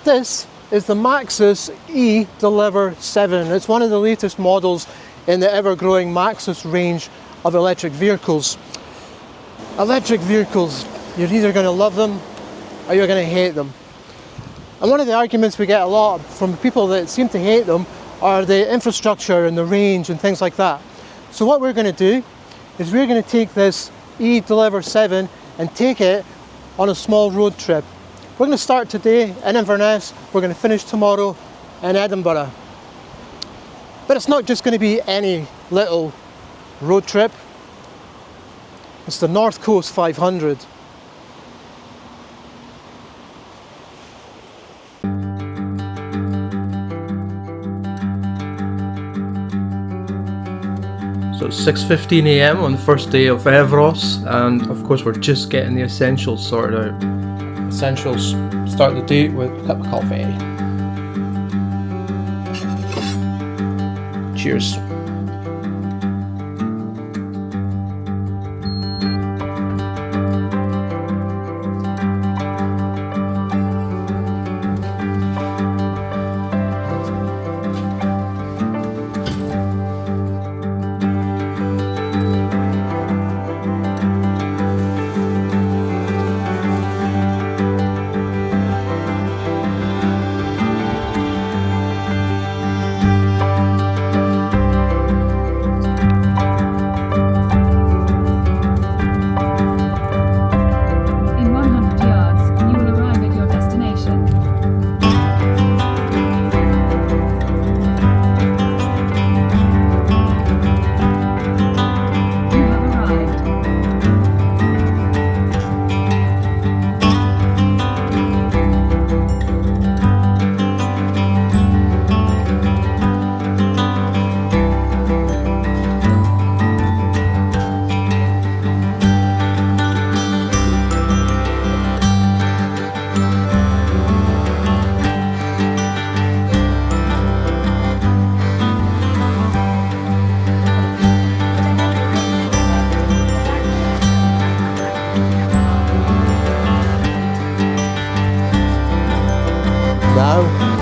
This is the Maxus E-Deliver 7. It's one of the latest models in the ever-growing Maxus range of electric vehicles. Electric vehicles, you're either going to love them or you're going to hate them. And one of the arguments we get a lot from people that seem to hate them are the infrastructure and the range and things like that. So what we're going to do is we're going to take this E-Deliver 7 and take it on a small road trip. We're going to start today in Inverness, we're going to finish tomorrow in Edinburgh. But it's not just going to be any little road trip, it's the North Coast 500. So it's 6:15 AM on the first day of EVROS, and of course we're just getting the essentials sorted out. Essentials, start the day with a cup of coffee. Cheers.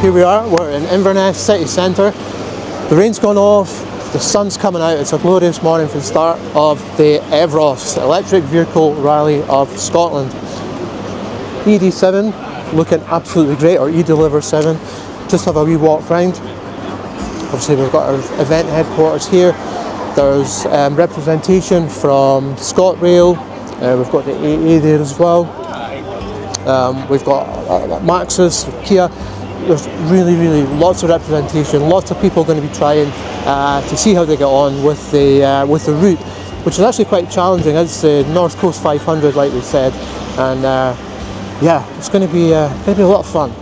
Here we are, we're in Inverness city centre. The rain's gone off, the sun's coming out. It's a glorious morning for the start of the EVROS, Electric Vehicle Rally of Scotland. ED7 looking absolutely great, or E-Deliver 7. Just have a wee walk round. Obviously we've got our event headquarters here. There's representation from ScotRail, we've got the AA there as well. We've got Maxus, Kia. There's really lots of representation, lots of people going to be trying to see how they get on with the route, which is actually quite challenging. It's the North Coast 500, like we said, and yeah, it's going to be a lot of fun.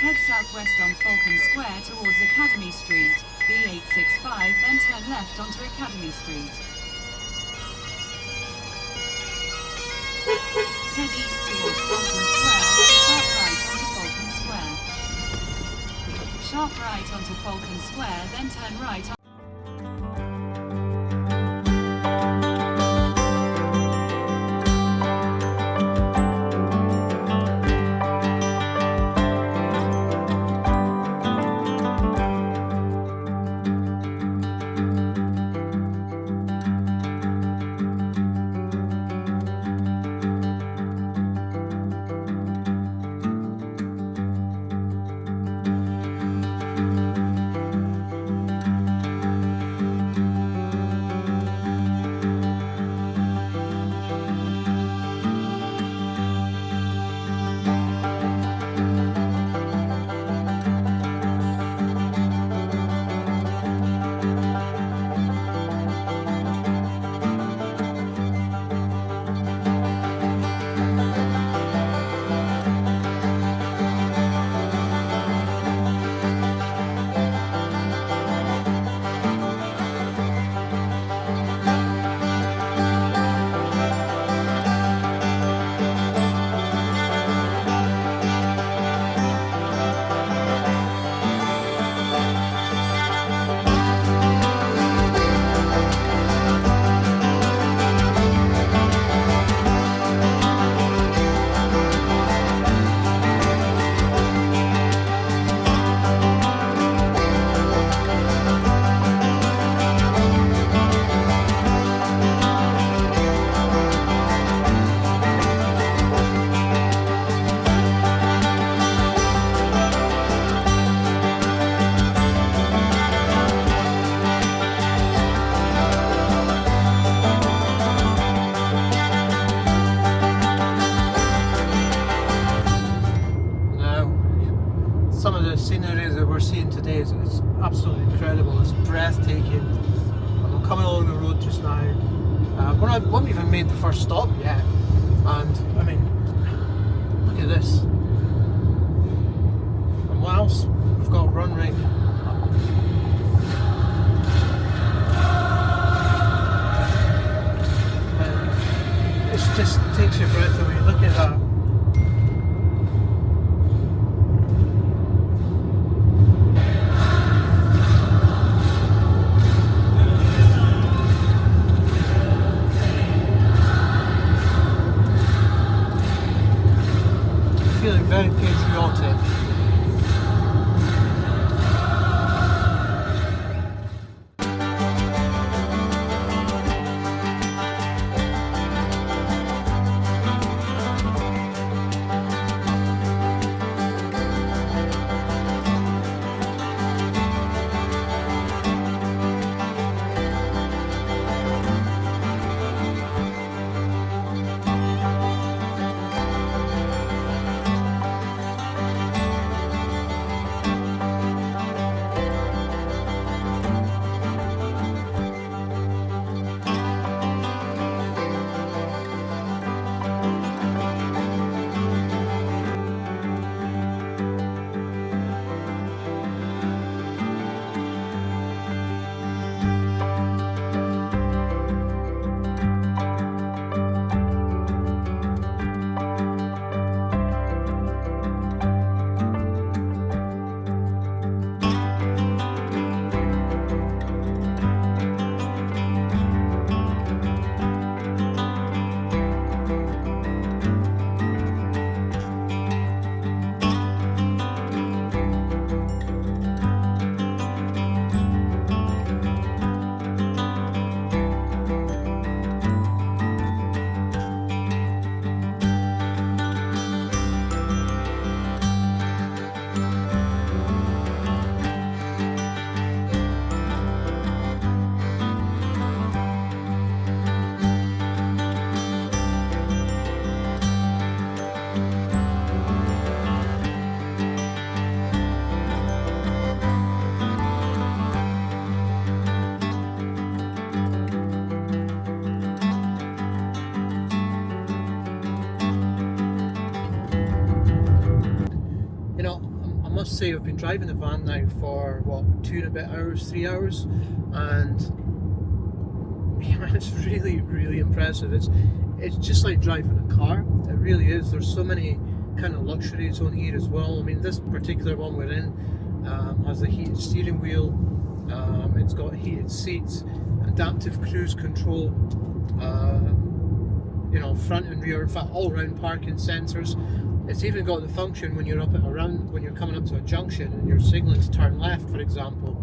Head southwest on Falcon Square towards Academy Street, B865, then turn left onto Academy Street. Head east towards Falcon Square, sharp right onto Falcon Square. Sharp right onto Falcon Square, then turn right on seeing today is absolutely incredible. It's breathtaking. I'm coming along the road just now. We haven't even made the first stop yet, and I mean, look at this. And what else? We've got a run right. It just takes your breath away. Look at that. Feeling very patriotic. I must say I've been driving the van now for what, 2 and a bit hours, 3 hours, and yeah, it's really impressive. It's just like driving a car. It really is. There's so many kind of luxuries on here as well. I mean, this particular one we're in has a heated steering wheel. It's got heated seats, adaptive cruise control, front and rear, in fact all round parking sensors. It's even got the function when you're when you're coming up to a junction and you're signaling to turn left, for example.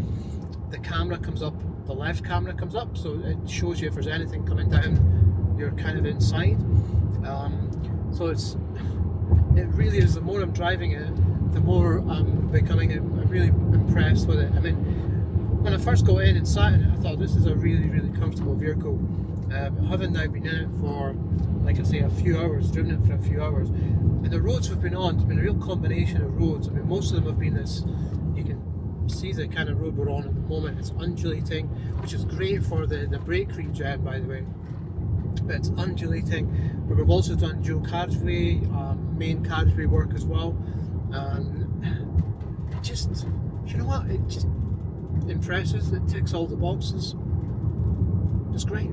The camera comes up, the left camera comes up, so it shows you if there's anything coming down, you're kind of inside. So it really is. The more I'm driving it, the more I'm becoming really impressed with it. I mean, when I first got in and sat in it, I thought this is a really comfortable vehicle. Having now been in it for, like I say, a few hours, driven it for a few hours, and the roads we've been on, it's been a real combination of roads. I mean, most of them have been this, you can see the kind of road we're on at the moment. It's undulating, which is great for the brake regen, by the way. But it's undulating. But we've also done dual carriageway, main carriageway work as well. Just, you know what? It just impresses. It ticks all the boxes. It's great.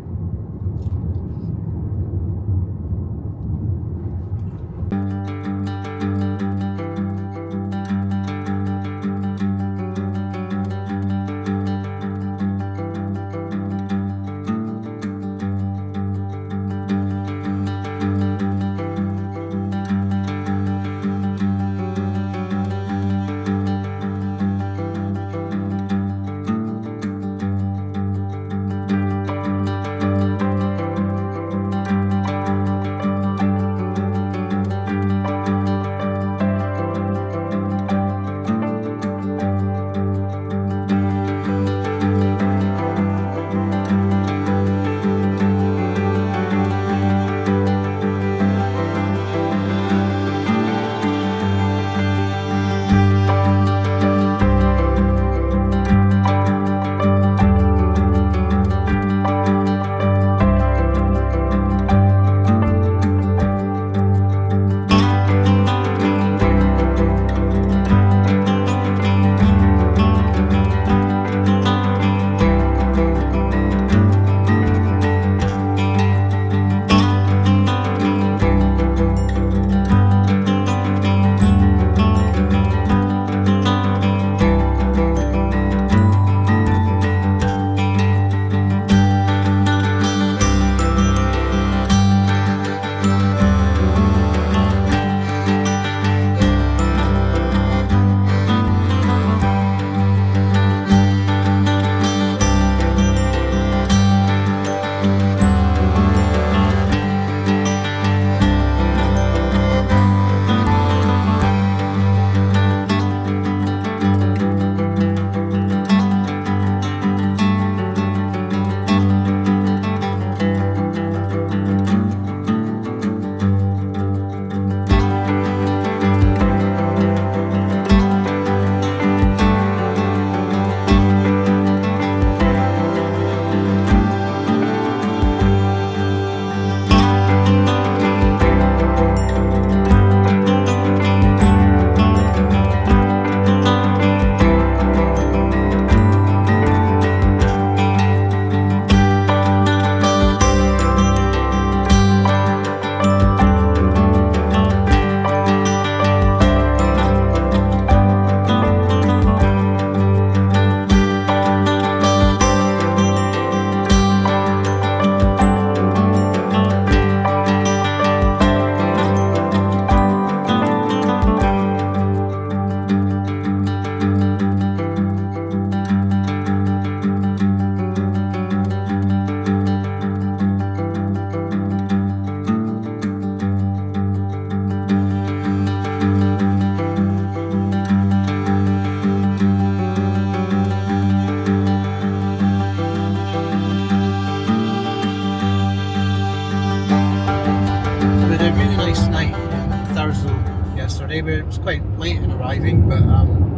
yesterday. It was quite late in arriving, but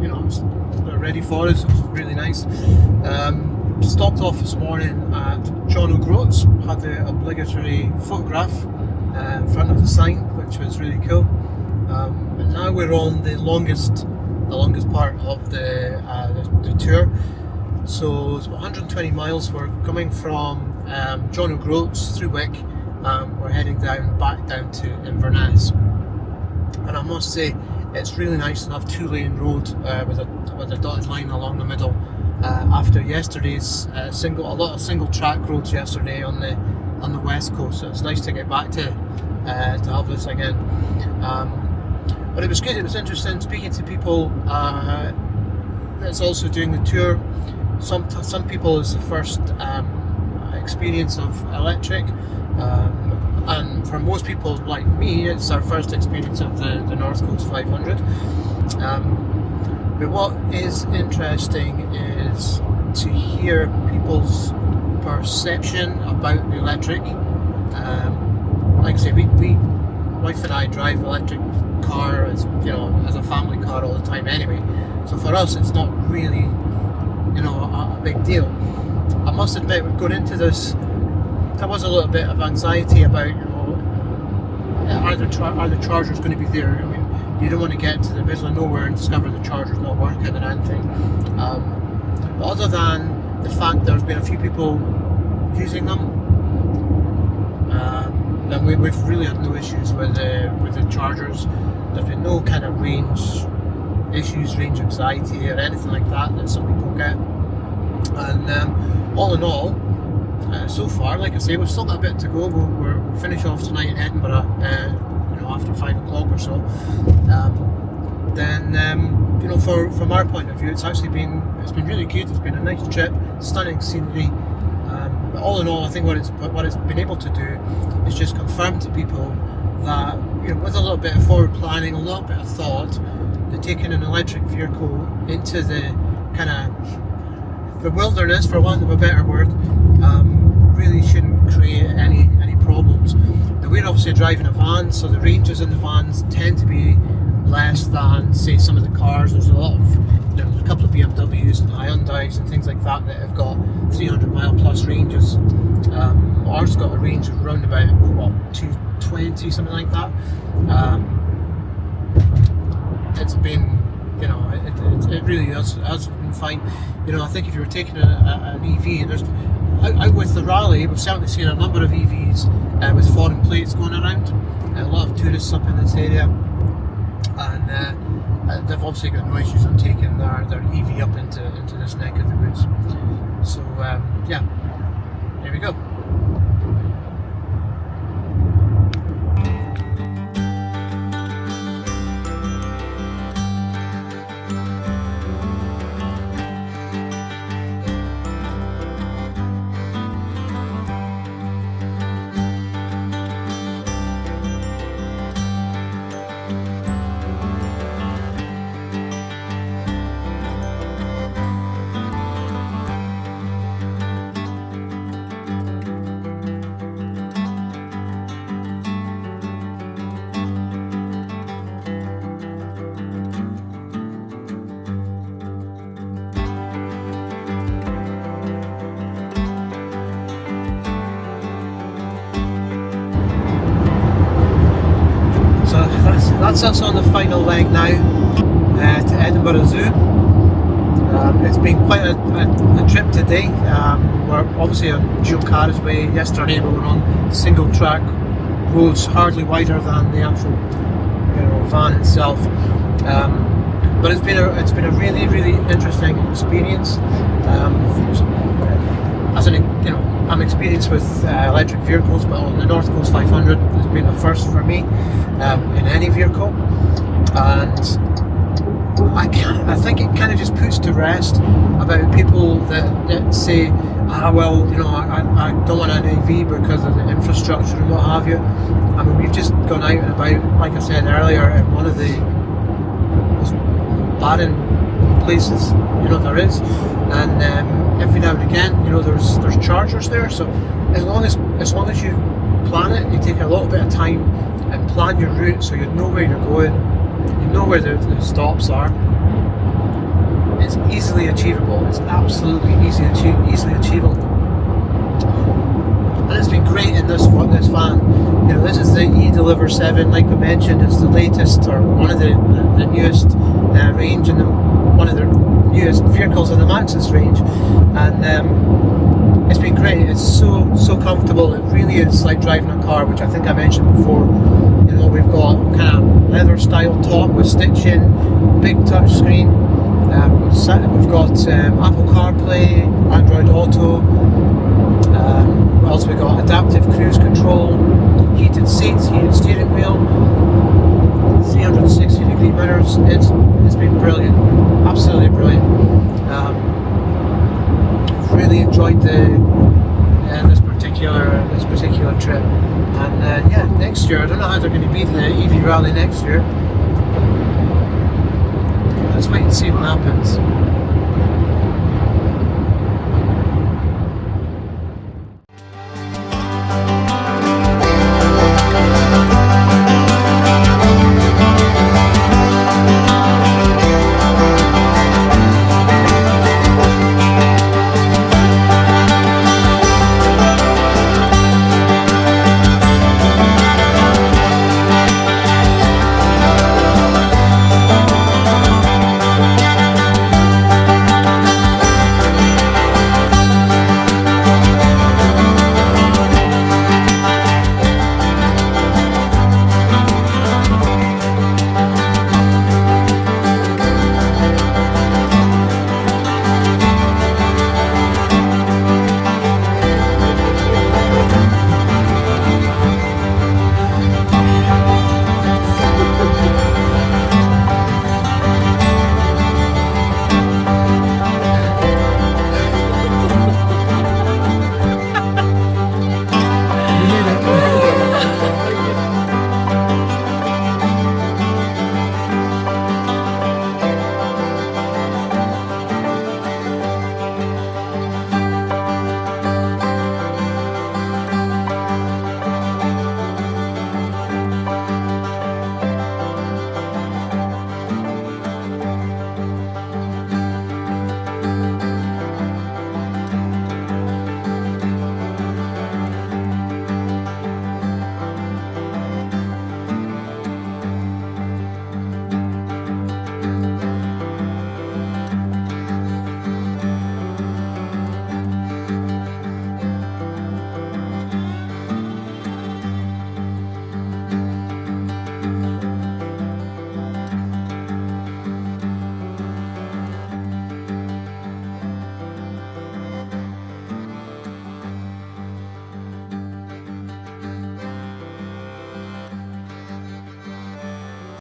you know, they're ready for us. It was really nice. Stopped off this morning at John O'Groats, had the obligatory photograph in front of the sign, which was really cool. And now we're on the longest part of the tour. So it's about 120 miles. We're coming from John O'Groats through Wick. We're heading back down to Inverness. And I must say, it's really nice to have 2-lane road with a dotted line along the middle. After yesterday's a lot of single track roads yesterday on the west coast, so it's nice to get back to have this again. But it was good. It was interesting speaking to people that's also doing the tour. Some people it's the first experience of electric, and for most people like me, it's our first experience of the North Coast 500. But what is interesting is to hear people's perception about the electric. Like I say, wife and I drive electric car as a family car all the time anyway. So for us, it's not really, a big deal. I must admit, we're going into this, there was a little bit of anxiety about, are the chargers going to be there? I mean, you don't want to get to the middle of nowhere and discover the charger's not working and anything. But other than the fact there's been a few people using them, then we've really had no issues with the chargers. There's been no kind of range issues, range anxiety or anything like that some people get. And all in all, so far, like I say, we've still got a bit to go. We'll finish off tonight in Edinburgh, after 5 o'clock or so. From our point of view, it's been really good. It's been a nice trip, stunning scenery. But all in all, I think what it's been able to do is just confirm to people that with a little bit of forward planning, a little bit of thought, that taking an electric vehicle into the kind of the wilderness, for want of a better word, really shouldn't create any problems. Now, we're obviously driving a van, so the ranges in the vans tend to be less than, say, some of the cars. There's a couple of BMWs and Hyundais and things like that have got 300 mile plus ranges. Ours got a range of around about 220, something like that. It's been, it really has been fine. I think if you were taking an EV, and there's out with the rally, we've certainly seen a number of EVs with foreign plates going around. A lot of tourists up in this area, and they've obviously got no issues on taking their EV up into this neck of the woods. So yeah, here we go. That's us on the final leg now to Edinburgh Zoo. It's been quite a trip today. We're obviously on dual carriageway. Yesterday we were on single track roads, hardly wider than the actual van itself. But it's been a really, really interesting experience. I'm experienced with electric vehicles, but on the North Coast 500 has been the first for me in any vehicle, and I think it kind of just puts to rest about people that say, I don't want an EV because of the infrastructure and what have you. I mean, we've just gone out and about, like I said earlier, in one of the most barren places there is, and every now and again there's chargers there. So as long as you plan it, you take a little bit of time and plan your route so you know where you're going, You know where the stops are. It's easily achievable. It's absolutely easily achievable. And it's been great in this van. You know, this is the eDeliver 7, like we mentioned. It's the latest, or one of the newest range, and one of the newest vehicles in the Maxus range. And it's been great. It's so comfortable. It really is like driving a car, which I think I mentioned before. You know, we've got kind of leather style top with stitching, big touch screen. We've got Apple CarPlay, Android Auto. What else we got? Adaptive cruise control, heated seats, heated steering wheel, 360-degree mirrors. It's been brilliant, absolutely brilliant. I've really enjoyed this particular trip. And yeah, next year I don't know how they're going to be the EV Rally next year. Let's wait and see what happens.